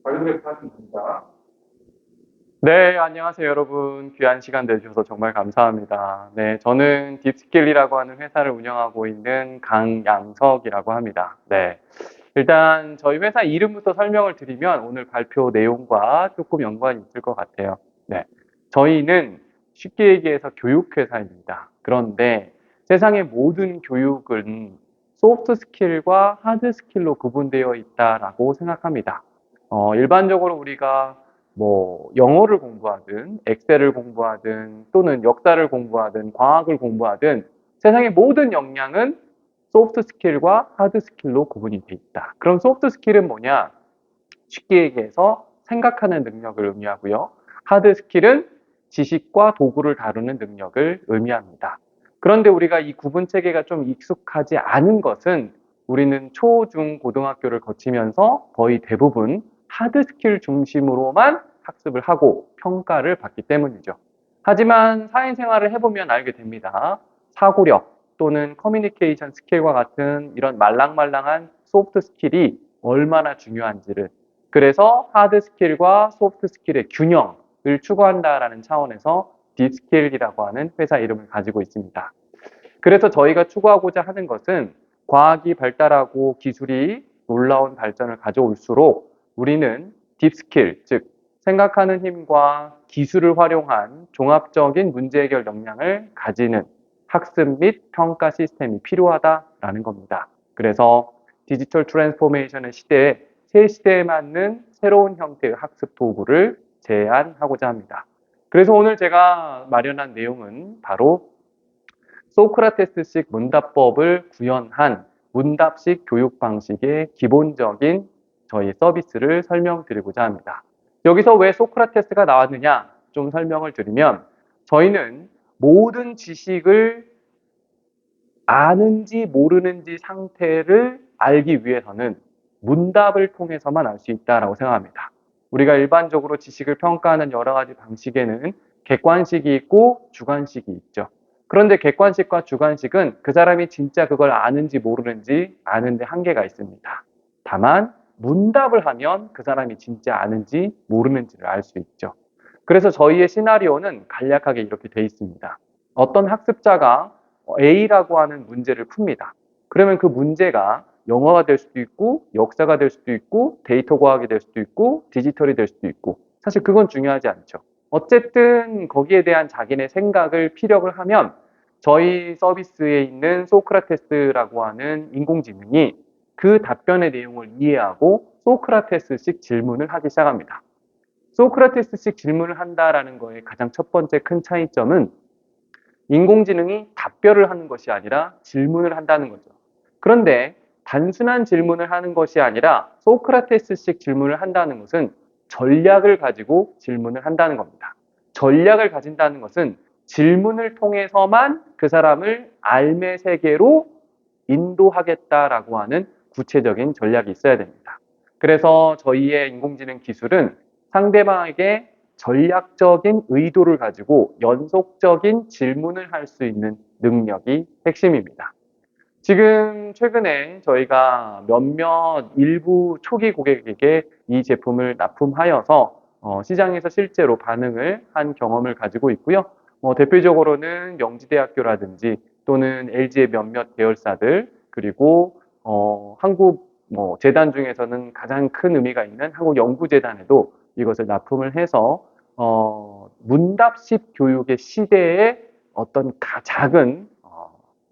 자기소개부터 하시면 됩니다. 네, 안녕하세요, 여러분. 귀한 시간 내주셔서 정말 감사합니다. 네, 저는 딥스킬이라고 하는 회사를 운영하고 있는 강양석이라고 합니다. 네. 일단 저희 회사 이름부터 설명을 드리면 오늘 발표 내용과 조금 연관이 있을 것 같아요. 네. 저희는 쉽게 얘기해서 교육회사입니다. 그런데 세상의 모든 교육은 소프트 스킬과 하드 스킬로 구분되어 있다라고 생각합니다. 일반적으로 우리가 뭐 영어를 공부하든 엑셀을 공부하든 또는 역사를 공부하든 과학을 공부하든 세상의 모든 역량은 소프트 스킬과 하드 스킬로 구분이 돼 있다. 그럼 소프트 스킬은 뭐냐? 쉽게 얘기해서 생각하는 능력을 의미하고요. 하드 스킬은 지식과 도구를 다루는 능력을 의미합니다. 그런데 우리가 이 구분 체계가 좀 익숙하지 않은 것은 우리는 초, 중, 고등학교를 거치면서 거의 대부분 하드 스킬 중심으로만 학습을 하고 평가를 받기 때문이죠. 하지만 사회생활을 해보면 알게 됩니다. 사고력 또는 커뮤니케이션 스킬과 같은 이런 말랑말랑한 소프트 스킬이 얼마나 중요한지를, 그래서 하드 스킬과 소프트 스킬의 균형을 추구한다라는 차원에서 딥스킬이라고 하는 회사 이름을 가지고 있습니다. 그래서 저희가 추구하고자 하는 것은 과학이 발달하고 기술이 놀라운 발전을 가져올수록 우리는 딥스킬, 즉 생각하는 힘과 기술을 활용한 종합적인 문제 해결 역량을 가지는 학습 및 평가 시스템이 필요하다라는 겁니다. 그래서 디지털 트랜스포메이션의 시대에 새 시대에 맞는 새로운 형태의 학습 도구를 제안하고자 합니다. 그래서 오늘 제가 마련한 내용은 바로 소크라테스식 문답법을 구현한 문답식 교육 방식의 기본적인 저희 서비스를 설명드리고자 합니다. 여기서 왜 소크라테스가 나왔느냐 좀 설명을 드리면, 저희는 모든 지식을 아는지 모르는지 상태를 알기 위해서는 문답을 통해서만 알 수 있다고 생각합니다. 우리가 일반적으로 지식을 평가하는 여러 가지 방식에는 객관식이 있고 주관식이 있죠. 그런데 객관식과 주관식은 그 사람이 진짜 그걸 아는지 모르는지 아는데 한계가 있습니다. 다만 문답을 하면 그 사람이 진짜 아는지 모르는지를 알 수 있죠. 그래서 저희의 시나리오는 간략하게 이렇게 돼 있습니다. 어떤 학습자가 A라고 하는 문제를 풉니다. 그러면 그 문제가 영어가 될 수도 있고 역사가 될 수도 있고 데이터 과학이 될 수도 있고 디지털이 될 수도 있고, 사실 그건 중요하지 않죠. 어쨌든 거기에 대한 자기네 생각을 피력을 하면 저희 서비스에 있는 소크라테스라고 하는 인공지능이 그 답변의 내용을 이해하고 소크라테스식 질문을 하기 시작합니다. 소크라테스식 질문을 한다라는 거의 가장 첫 번째 큰 차이점은 인공지능이 답변을 하는 것이 아니라 질문을 한다는 거죠. 그런데 단순한 질문을 하는 것이 아니라 소크라테스식 질문을 한다는 것은 전략을 가지고 질문을 한다는 겁니다. 전략을 가진다는 것은 질문을 통해서만 그 사람을 삶의 세계로 인도하겠다라고 하는 구체적인 전략이 있어야 됩니다. 그래서 저희의 인공지능 기술은 상대방에게 전략적인 의도를 가지고 연속적인 질문을 할 수 있는 능력이 핵심입니다. 지금 최근에 저희가 몇몇 일부 초기 고객에게 이 제품을 납품하여서 시장에서 실제로 반응을 한 경험을 가지고 있고요. 대표적으로는 영지대학교라든지 또는 LG의 몇몇 계열사들, 그리고 한국 재단 중에서는 가장 큰 의미가 있는 한국연구재단에도 이것을 납품을 해서 문답식 교육의 시대에 어떤 작은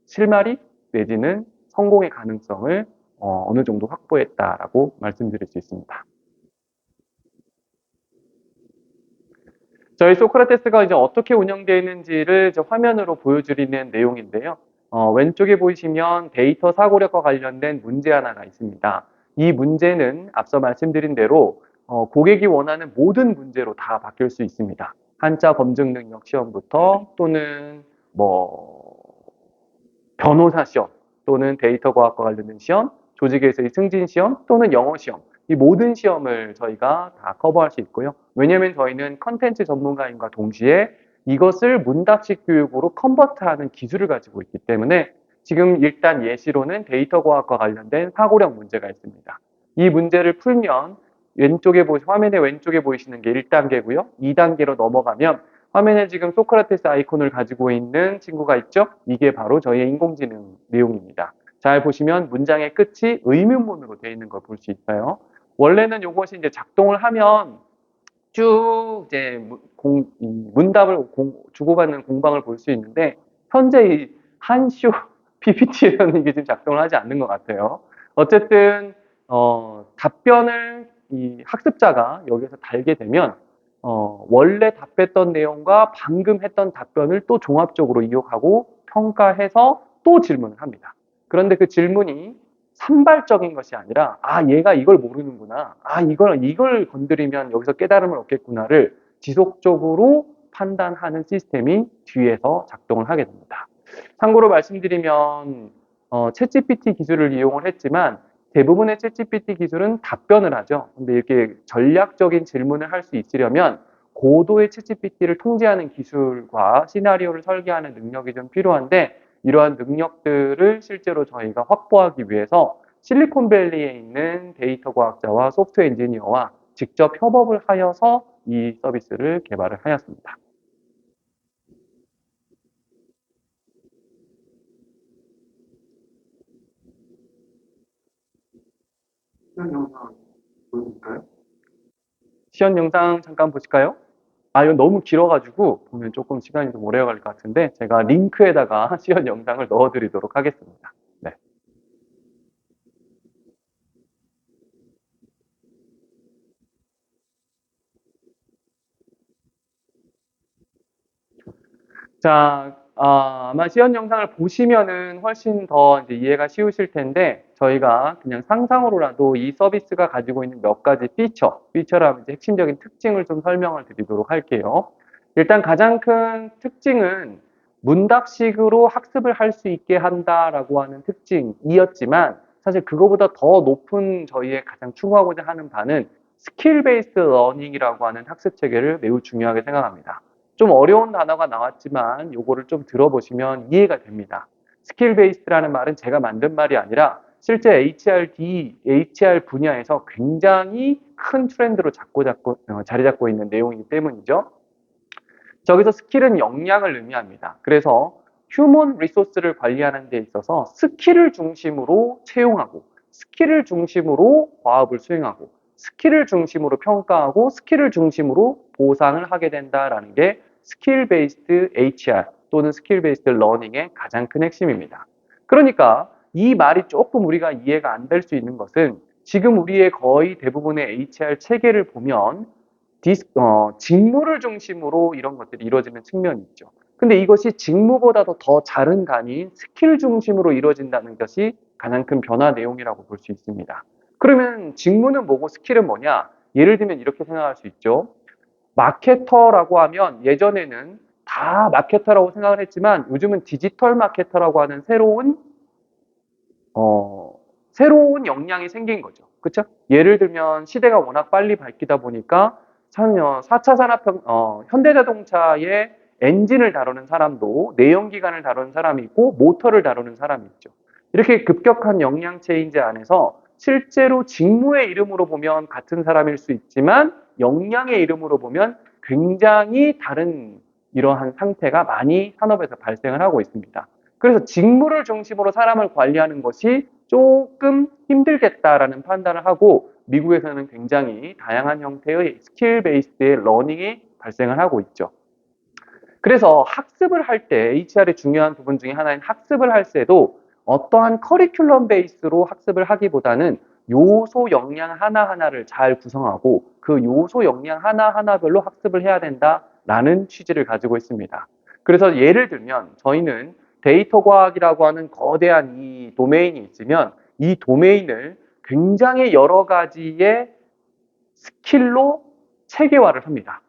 실마리 내지는 성공의 가능성을 어느 정도 확보했다라고 말씀드릴 수 있습니다. 저희 소크라테스가 이제 어떻게 운영되어 있는지를 이제 화면으로 보여드리는 내용인데요. 왼쪽에 보시면 데이터 사고력과 관련된 문제 하나가 있습니다. 이 문제는 앞서 말씀드린 대로 고객이 원하는 모든 문제로 다 바뀔 수 있습니다. 한자 검증 능력 시험부터 또는 뭐 변호사 시험 또는 데이터 과학과 관련된 시험, 조직에서의 승진 시험 또는 영어 시험, 이 모든 시험을 저희가 다 커버할 수 있고요. 왜냐하면 저희는 컨텐츠 전문가임과 동시에 이것을 문답식 교육으로 컨버트하는 기술을 가지고 있기 때문에 지금 일단 예시로는 데이터 과학과 관련된 사고력 문제가 있습니다. 이 문제를 풀면 화면의 왼쪽에 보이시는 게 1단계고요. 2단계로 넘어가면 화면에 지금 소크라테스 아이콘을 가지고 있는 친구가 있죠? 이게 바로 저희의 인공지능 내용입니다. 잘 보시면 문장의 끝이 의문문으로 되어 있는 걸 볼 수 있어요. 원래는 이것이 이제 작동을 하면 쭉 이제 문답을 주고받는 공방을 볼 수 있는데 현재 이 한쇼 PPT에서는 이게 지금 작동을 하지 않는 것 같아요. 어쨌든 답변을 이 학습자가 여기서 달게 되면 원래 답했던 내용과 방금 했던 답변을 또 종합적으로 이용하고 평가해서 또 질문을 합니다. 그런데 그 질문이 산발적인 것이 아니라 얘가 이걸 모르는구나. 이걸 건드리면 여기서 깨달음을 얻겠구나를 지속적으로 판단하는 시스템이 뒤에서 작동을 하게 됩니다. 참고로 말씀드리면 챗GPT 기술을 이용을 했지만 대부분의 챗GPT 기술은 답변을 하죠. 근데 이렇게 전략적인 질문을 할 수 있으려면 고도의 챗GPT를 통제하는 기술과 시나리오를 설계하는 능력이 좀 필요한데 이러한 능력들을 실제로 저희가 확보하기 위해서 실리콘밸리에 있는 데이터 과학자와 소프트웨어 엔지니어와 직접 협업을 하여서 이 서비스를 개발을 하였습니다. 시연 영상 보여드릴까요? 시연 영상 잠깐 보실까요? 이거 너무 길어가지고 보면 조금 시간이 좀 오래 걸릴 것 같은데 제가 링크에다가 시연 영상을 넣어드리도록 하겠습니다. 네. 자, 아마 시연 영상을 보시면은 훨씬 더 이제 이해가 쉬우실 텐데 저희가 그냥 상상으로라도 이 서비스가 가지고 있는 몇 가지 피처라면 이제 핵심적인 특징을 좀 설명을 드리도록 할게요. 일단 가장 큰 특징은 문답식으로 학습을 할 수 있게 한다라고 하는 특징이었지만 사실 그거보다 더 높은 저희의 가장 추구하고자 하는 바는 스킬 베이스드 러닝이라고 하는 학습 체계를 매우 중요하게 생각합니다. 좀 어려운 단어가 나왔지만 요거를 좀 들어보시면 이해가 됩니다. 스킬 베이스라는 말은 제가 만든 말이 아니라 실제 HR 분야에서 굉장히 큰 트렌드로 자리 잡고 있는 내용이기 때문이죠. 저기서 스킬은 역량을 의미합니다. 그래서 휴먼 리소스를 관리하는 데 있어서 스킬을 중심으로 채용하고 스킬을 중심으로 과업을 수행하고 스킬을 중심으로 평가하고 스킬을 중심으로 보상을 하게 된다라는 게 스킬 베이스드 HR 또는 스킬 베이스드 러닝의 가장 큰 핵심입니다. 그러니까 이 말이 조금 우리가 이해가 안 될 수 있는 것은 지금 우리의 거의 대부분의 HR 체계를 보면 직무를 중심으로 이런 것들이 이루어지는 측면이 있죠. 근데 이것이 직무보다도 더 다른 간이 스킬 중심으로 이루어진다는 것이 가장 큰 변화 내용이라고 볼 수 있습니다. 그러면 직무는 뭐고 스킬은 뭐냐? 예를 들면 이렇게 생각할 수 있죠. 마케터라고 하면 예전에는 다 마케터라고 생각을 했지만 요즘은 디지털 마케터라고 하는 새로운 역량이 생긴 거죠. 그렇죠? 예를 들면 시대가 워낙 빨리 바뀌다 보니까 4차 현대자동차의 엔진을 다루는 사람도 내연기관을 다루는 사람이 있고 모터를 다루는 사람이 있죠. 이렇게 급격한 역량 체인지 안에서 실제로 직무의 이름으로 보면 같은 사람일 수 있지만 역량의 이름으로 보면 굉장히 다른 이러한 상태가 많이 산업에서 발생을 하고 있습니다. 그래서 직무를 중심으로 사람을 관리하는 것이 조금 힘들겠다라는 판단을 하고 미국에서는 굉장히 다양한 형태의 스킬 베이스의 러닝이 발생을 하고 있죠. 그래서 학습을 할 때 HR의 중요한 부분 중에 하나인 학습을 할 때도 어떠한 커리큘럼 베이스로 학습을 하기보다는 요소 역량 하나하나를 잘 구성하고 그 요소 역량 하나하나별로 학습을 해야 된다라는 취지를 가지고 있습니다. 그래서 예를 들면 저희는 데이터 과학이라고 하는 거대한 이 도메인이 있으면 이 도메인을 굉장히 여러 가지의 스킬로 체계화를 합니다.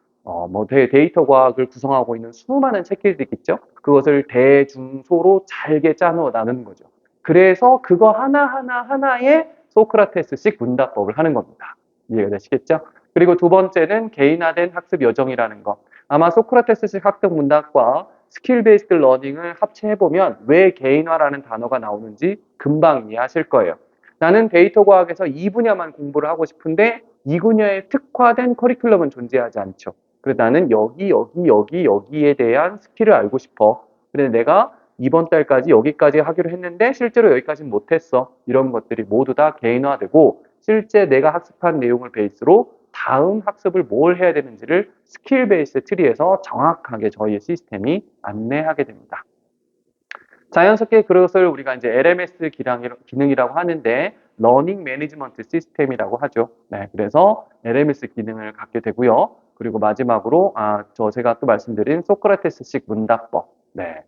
데이터 과학을 구성하고 있는 수많은 체계들이 있죠. 그것을 대중소로 잘게 짜놓아 나누는 거죠. 그래서 그거 하나에 소크라테스식 문답법을 하는 겁니다. 이해가 되시겠죠? 그리고 두 번째는 개인화된 학습 여정이라는 것. 아마 소크라테스식 학습 문답과 스킬 베이스드 러닝을 합체해보면 왜 개인화라는 단어가 나오는지 금방 이해하실 거예요. 나는 데이터 과학에서 이 분야만 공부를 하고 싶은데 이 분야에 특화된 커리큘럼은 존재하지 않죠. 그래서 나는 여기에 대한 스킬을 알고 싶어. 근데 내가 이번 달까지 여기까지 하기로 했는데 실제로 여기까지는 못했어. 이런 것들이 모두 다 개인화되고 실제 내가 학습한 내용을 베이스로 다음 학습을 뭘 해야 되는지를 스킬 베이스 트리에서 정확하게 저희의 시스템이 안내하게 됩니다. 자연스럽게 그것을 우리가 이제 LMS 기능이라고 하는데 러닝 매니지먼트 시스템이라고 하죠. 네, 그래서 LMS 기능을 갖게 되고요. 그리고 마지막으로 제가 또 말씀드린 소크라테스식 문답법. 네.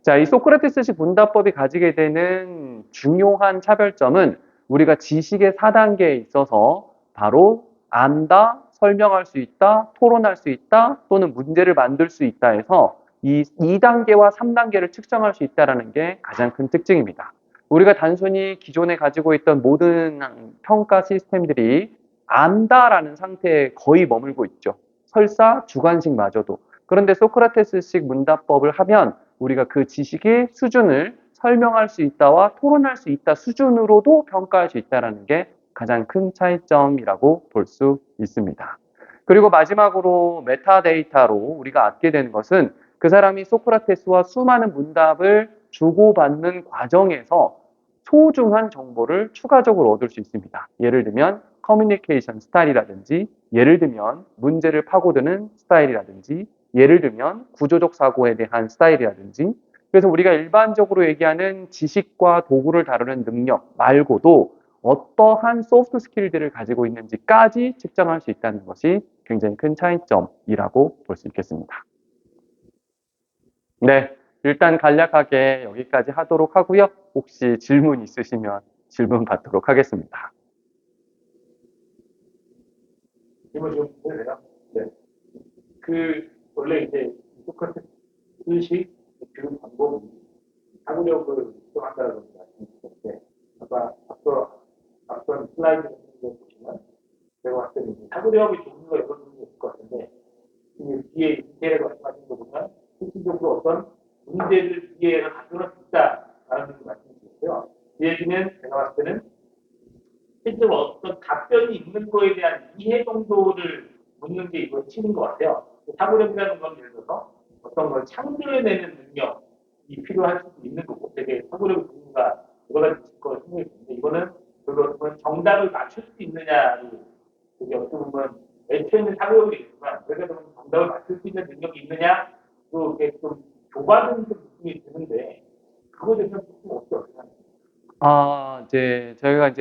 자, 이 소크라테스식 문답법이 가지게 되는 중요한 차별점은 우리가 지식의 4단계에 있어서 바로 안다, 설명할 수 있다, 토론할 수 있다, 또는 문제를 만들 수 있다 해서 이 2단계와 3단계를 측정할 수 있다는 게 가장 큰 특징입니다. 우리가 단순히 기존에 가지고 있던 모든 평가 시스템들이 안다라는 상태에 거의 머물고 있죠. 설사 주관식마저도. 그런데 소크라테스식 문답법을 하면 우리가 그 지식의 수준을 설명할 수 있다와 토론할 수 있다 수준으로도 평가할 수 있다는 게 가장 큰 차이점이라고 볼 수 있습니다. 그리고 마지막으로 메타데이터로 우리가 얻게 되는 것은 그 사람이 소크라테스와 수많은 문답을 주고받는 과정에서 소중한 정보를 추가적으로 얻을 수 있습니다. 예를 들면 커뮤니케이션 스타일이라든지 예를 들면 문제를 파고드는 스타일이라든지 예를 들면 구조적 사고에 대한 스타일이라든지 그래서 우리가 일반적으로 얘기하는 지식과 도구를 다루는 능력 말고도 어떠한 소프트 스킬들을 가지고 있는지까지 측정할 수 있다는 것이 굉장히 큰 차이점이라고 볼 수 있겠습니다. 네, 일단 간략하게 여기까지 하도록 하고요. 혹시 질문 있으시면 질문 받도록 하겠습니다. 질문 좀 보세요. 네. 원래 이제 소크라테스식 교육 방법이 사고력을 측정한다는 말씀이셨는데, 아까 앞선 슬라이드 같은 거 보시면, 제가 봤을 때는 사고력의 종류가 여러 종류가 있을 것 같은데, 그 뒤에 디테일을 말씀하신 거 보면, 실질적으로 어떤 문제를 이해가 가져갈 수 있다라는 말씀이셨어요. 이 얘기는 제가 봤을 때는 실제로 어떤 답변이 있는 거에 대한 이해 정도를 묻는 게 이거 치는 것 같아요. 사고력이라는 건 예를 들어서 어떤 걸 창조해내는 능력이 필요할 수도 있는 거고, 되게 사고력 종류가 여러 가지 있을 거라 생각이 드는데, 이거는 그것은 정답을 맞출 수 있느냐로 되게 어떻게 보면 애초에는 사고력이 되겠지만, 그래서 정답을 맞출 수 있는 능력이 있느냐, 또 이게 좀 좁아지는 느낌이 드는데, 그거에 대해서 좀 어떻게 생각하세요? 저희가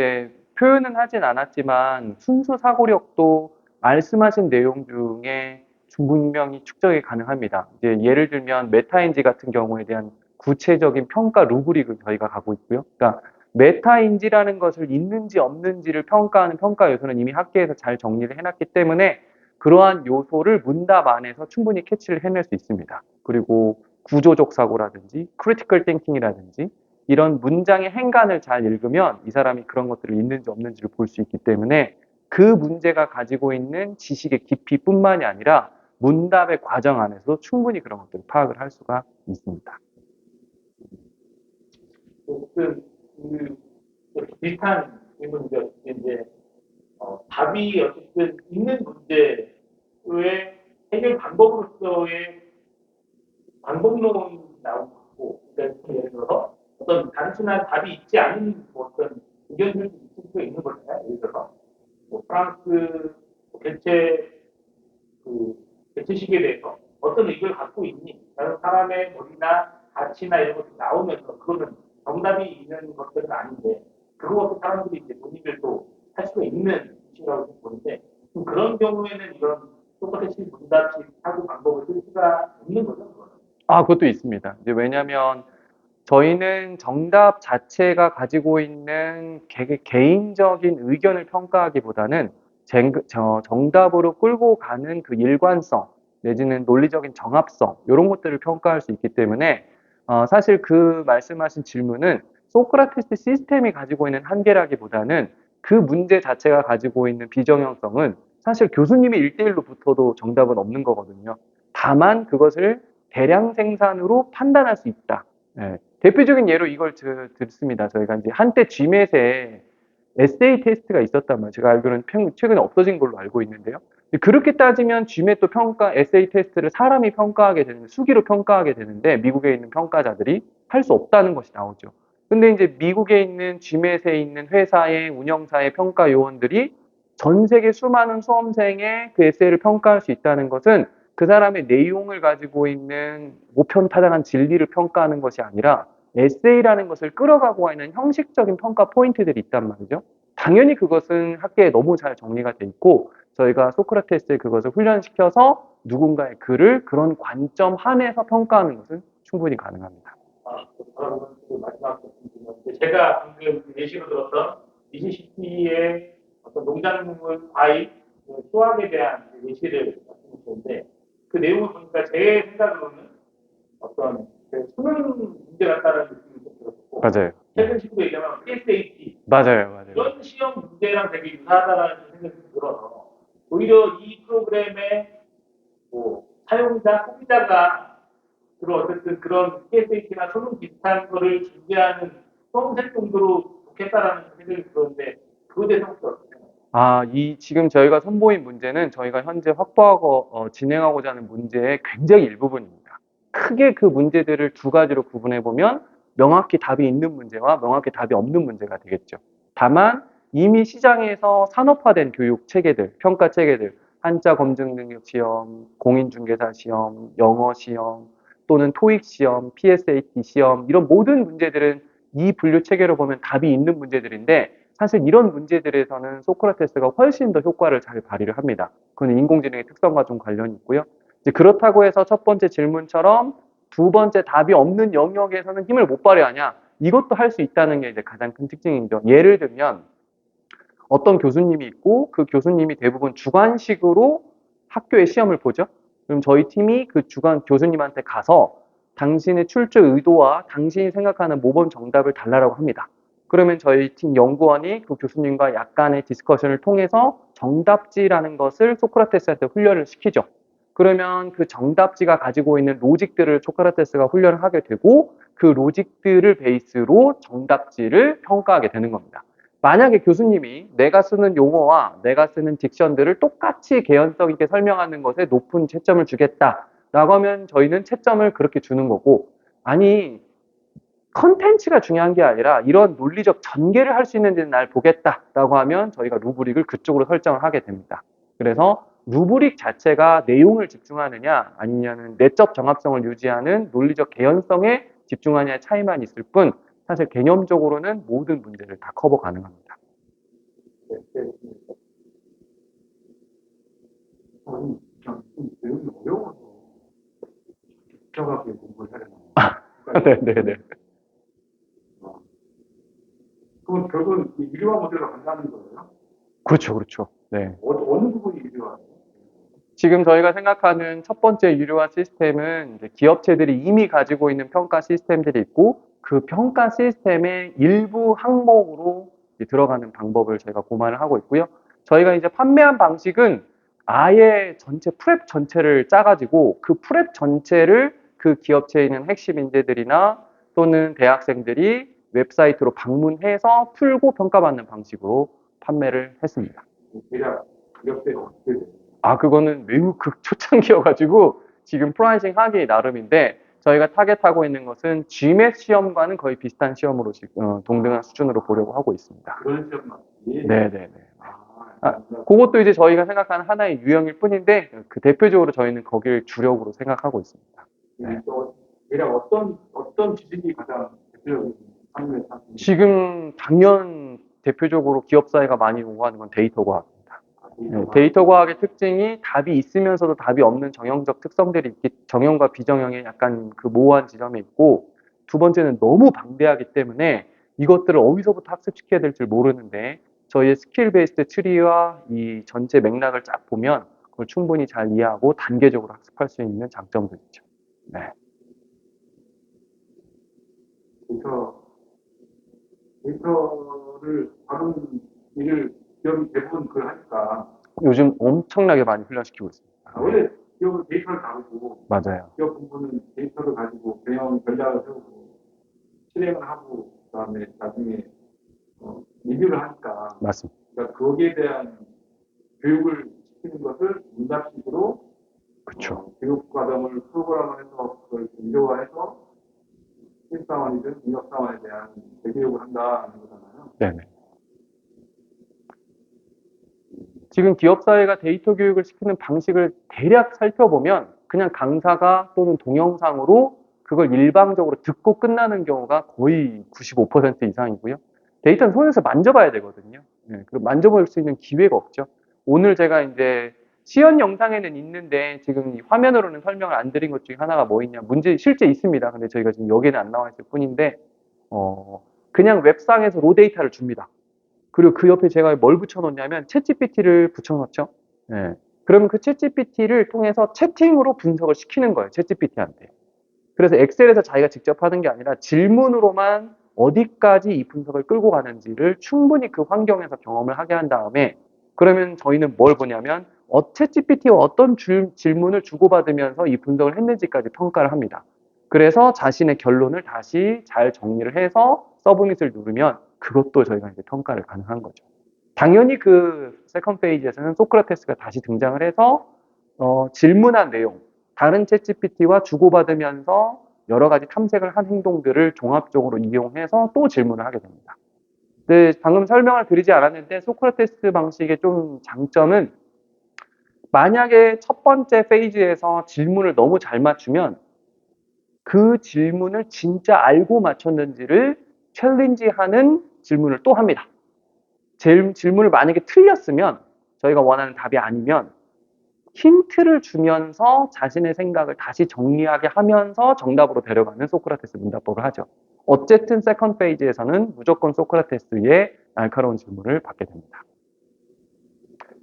표현은 하진 않았지만 순수 사고력도 말씀하신 내용 중에 분명히 축적이 가능합니다. 예를 들면 메타인지 같은 경우에 대한 구체적인 평가 루브릭을 저희가 가고 있고요. 그러니까 메타인지라는 것을 있는지 없는지를 평가하는 평가 요소는 이미 학계에서 잘 정리를 해놨기 때문에 그러한 요소를 문답 안에서 충분히 캐치를 해낼 수 있습니다. 그리고 구조적 사고라든지 크리티컬 띵킹이라든지 이런 문장의 행간을 잘 읽으면 이 사람이 그런 것들을 있는지 없는지를 볼 수 있기 때문에 그 문제가 가지고 있는 지식의 깊이뿐만이 아니라 문답의 과정 안에서도 충분히 그런 것들을 파악을 할 수가 있습니다. 비슷한 질문인데 이제 답이 어쨌든 있는 문제의 해결 방법으로서의 방법론이 나온 거고, 그러니까 예를 들어서 어떤 단순한 답이 있지 않은 어떤 의견들도 있을 수 있는 거잖아요. 예를 들어서 프랑스 개최식에 대해서 어떤 의견을 갖고 있니? 라는 사람의 머리나 가치나 이런 것들이 나오면서 그거는 정답이 있는 것들은 아닌데 그것도 사람들이 이제 논의를 또 할 수가 있는 이슈라고 보는데 그런 경우에는 이런 똑같이 문답식 사고 방법을 쓸 수가 있는 거죠. 그거는. 그것도 있습니다. 왜냐하면 저희는 정답 자체가 가지고 있는 개인적인 의견을 평가하기보다는 정답으로 끌고 가는 그 일관성 내지는 논리적인 정합성 이런 것들을 평가할 수 있기 때문에 사실 그 말씀하신 질문은 소크라테스 시스템이 가지고 있는 한계라기보다는 그 문제 자체가 가지고 있는 비정형성은 사실 교수님이 1대1로 붙어도 정답은 없는 거거든요. 다만 그것을 대량 생산으로 판단할 수 있다. 네. 대표적인 예로 이걸 듣습니다. 저희가 한때 GMAT에 에세이 테스트가 있었단 말이에요. 제가 알기로는 최근에 없어진 걸로 알고 있는데요. 그렇게 따지면 GMAT 또 에세이 테스트를 사람이 평가하게 되는데, 수기로 평가하게 되는데, 미국에 있는 평가자들이 할 수 없다는 것이 나오죠. 근데 이제 미국에 있는 GMAT에 있는 회사의 운영사의 평가 요원들이 전 세계 수많은 수험생의 그 에세이를 평가할 수 있다는 것은 그 사람의 내용을 가지고 있는 모편타당한 진리를 평가하는 것이 아니라 에세이라는 것을 끌어가고 있는 형식적인 평가 포인트들이 있단 말이죠. 당연히 그것은 학계에 너무 잘 정리가 돼 있고 저희가 소크라테스에 그것을 훈련시켜서 누군가의 글을 그런 관점 한에서 평가하는 것은 충분히 가능합니다. 마지막 말씀드렸는데 제가 방금 예시로 들었던 미시시피의 어떤 농작물, 과일, 수확에 대한 예시를 말씀드렸는데 그 내용을 보니까 제 생각으로는 어떤 수능 문제 같다는 느낌이 좀 들었고 맞아요. 최근 식으로 얘기하면 PSAT 맞아요. 이런 시험 문제랑 되게 유사하다는 생각이 들어서 오히려 이 프로그램의 뭐 사용자, 소비자가 어쨌든 그런 PSAT나 수능 비슷한 거를 준비하는 수험생 정도로 좋겠다라는 생각이 들었는데 그거에 대해서 혹시 어떻게 생각하세요? 지금 저희가 선보인 문제는 저희가 현재 확보하고 진행하고자 하는 문제의 굉장히 일부분입니다. 크게 그 문제들을 두 가지로 구분해 보면 명확히 답이 있는 문제와 명확히 답이 없는 문제가 되겠죠. 다만 이미 시장에서 산업화된 교육 체계들, 평가 체계들, 한자 검증 능력 시험, 공인중개사 시험, 영어 시험, 또는 토익 시험, PSAT 시험 이런 모든 문제들은 이 분류 체계로 보면 답이 있는 문제들인데 사실 이런 문제들에서는 소크라테스가 훨씬 더 효과를 잘 발휘를 합니다. 그건 인공지능의 특성과 좀 관련이 있고요. 이제 그렇다고 해서 첫 번째 질문처럼 두 번째 답이 없는 영역에서는 힘을 못 발휘하냐? 이것도 할 수 있다는 게 이제 가장 큰 특징이죠. 예를 들면 어떤 교수님이 있고 그 교수님이 대부분 주관식으로 학교의 시험을 보죠. 그럼 저희 팀이 그 주관 교수님한테 가서 당신의 출제 의도와 당신이 생각하는 모범 정답을 달라고 합니다. 그러면 저희 팀 연구원이 그 교수님과 약간의 디스커션을 통해서 정답지라는 것을 소크라테스한테 훈련을 시키죠. 그러면 그 정답지가 가지고 있는 로직들을 소크라테스가 훈련을 하게 되고 그 로직들을 베이스로 정답지를 평가하게 되는 겁니다. 만약에 교수님이 내가 쓰는 용어와 내가 쓰는 딕션들을 똑같이 개연성 있게 설명하는 것에 높은 채점을 주겠다라고 하면 저희는 채점을 그렇게 주는 거고, 아니 컨텐츠가 중요한 게 아니라 이런 논리적 전개를 할 수 있는지는 날 보겠다라고 하면 저희가 루브릭을 그쪽으로 설정을 하게 됩니다. 그래서 루브릭 자체가 내용을 집중하느냐 아니냐는 내적 정합성을 유지하는 논리적 개연성에 집중하느냐의 차이만 있을 뿐 사실 개념적으로는 모든 문제를 다 커버 가능합니다. 네, 네. 그냥 내용이 어려워서 복잡하게 공부를 해야 되나? 네네네. 그건 결국은 이 유료화 모델로 간다는 거예요? 그렇죠, 그렇죠. 네. 어느 부분이 유료화예요? 지금 저희가 생각하는 첫 번째 유료화 시스템은 이제 기업체들이 이미 가지고 있는 평가 시스템들이 있고 그 평가 시스템의 일부 항목으로 이제 들어가는 방법을 저희가 고만을 하고 있고요. 저희가 이제 판매한 방식은 아예 전체 프랩 전체를 짜가지고 그 프랩 전체를 그 기업체에 있는 핵심 인재들이나 또는 대학생들이 웹사이트로 방문해서 풀고 평가받는 방식으로 판매를 했습니다. 대략 가격대가 어떻게 돼요? 그거는 매우 극초창기여가지고 지금 프라이싱 하기 나름인데 저희가 타겟하고 있는 것은 GMAT 시험과는 거의 비슷한 시험으로 지금 동등한 수준으로 보려고 하고 있습니다. 그런 시험만. 네네네. 아, 그것도 이제 저희가 생각하는 하나의 유형일 뿐인데 그 대표적으로 저희는 거기를 주력으로 생각하고 있습니다. 네. 또 대략 어떤 지식이 가장 대표적인 상품의 상품? 지금 당연 대표적으로 기업사회가 많이 요구하는 건 데이터 과학입니다. 데이터 데이터 과학의 특징이 답이 있으면서도 답이 없는 정형적 특성들이 있기, 정형과 비정형의 약간 그 모호한 지점이 있고, 두 번째는 너무 방대하기 때문에 이것들을 어디서부터 학습시켜야 될지 모르는데, 저희의 스킬 베이스드 트리와 이 전체 맥락을 쫙 보면 그걸 충분히 잘 이해하고 단계적으로 학습할 수 있는 장점도 있죠. 네. 데이터를 다룬 일을 기업이 대부분 그걸 하니까 요즘 엄청나게 많이 훈련시키고 있습니다. 원래 기업은 데이터를 다루고 맞아요. 기업 본부는 데이터를 가지고 경영 전략을 세우고 실행을 하고 그다음에 나중에 리뷰를 하니까 맞습니다. 그러니까 거기에 대한 교육을 시키는 것을 문답식으로 그렇죠. 교육 과정을 프로그램을 해서 그걸 정교화해서 신입사원이든 인력사원에 대한 재교육을 한다는 거잖아요. 네네. 지금 기업 사회가 데이터 교육을 시키는 방식을 대략 살펴보면 그냥 강사가 또는 동영상으로 그걸 일방적으로 듣고 끝나는 경우가 거의 95% 이상이고요. 데이터는 손에서 만져봐야 되거든요. 네, 그리고 만져볼 수 있는 기회가 없죠. 오늘 제가 이제 시연 영상에는 있는데 지금 이 화면으로는 설명을 안 드린 것 중에 하나가 뭐 있냐. 문제 실제 있습니다. 근데 저희가 지금 여기는 안 나와 있을 뿐인데, 그냥 웹상에서 로 데이터를 줍니다. 그리고 그 옆에 제가 뭘 붙여놓냐면 챗GPT를 붙여놓죠. 예. 그러면 그 챗GPT를 통해서 채팅으로 분석을 시키는 거예요. 챗GPT한테. 그래서 엑셀에서 자기가 직접 하는 게 아니라 질문으로만 어디까지 이 분석을 끌고 가는지를 충분히 그 환경에서 경험을 하게 한 다음에 그러면 저희는 뭘 보냐면 챗GPT와 어떤 질문을 주고받으면서 이 분석을 했는지까지 평가를 합니다. 그래서 자신의 결론을 다시 잘 정리를 해서 서브밋을 누르면 그것도 저희가 이제 평가를 가능한 거죠. 당연히 그 세컨드 페이지에서는 소크라테스가 다시 등장을 해서 질문한 내용, 다른 챗GPT와 주고받으면서 여러 가지 탐색을 한 행동들을 종합적으로 이용해서 또 질문을 하게 됩니다. 근데 방금 설명을 드리지 않았는데 소크라테스 방식의 좀 장점은 만약에 첫 번째 페이지에서 질문을 너무 잘 맞추면 그 질문을 진짜 알고 맞췄는지를 챌린지하는 질문을 또 합니다. 질문을 만약에 틀렸으면 저희가 원하는 답이 아니면 힌트를 주면서 자신의 생각을 다시 정리하게 하면서 정답으로 데려가는 소크라테스 문답법을 하죠. 어쨌든 세컨드 페이지에서는 무조건 소크라테스의 날카로운 질문을 받게 됩니다.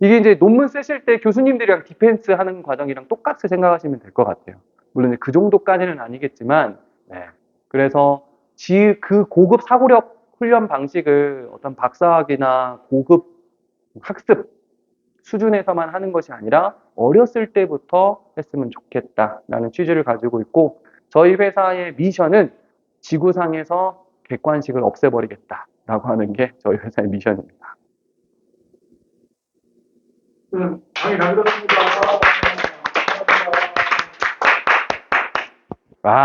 이게 이제 논문 쓰실 때 교수님들이랑 디펜스 하는 과정이랑 똑같이 생각하시면 될 것 같아요. 물론 그 정도까지는 아니겠지만, 네. 그래서 그 고급 사고력 훈련 방식을 어떤 박사학위나 고급 학습 수준에서만 하는 것이 아니라 어렸을 때부터 했으면 좋겠다라는 취지를 가지고 있고 저희 회사의 미션은 지구상에서 객관식을 없애버리겠다라고 하는 게 저희 회사의 미션입니다. 강의 잘 들었습니다. 아.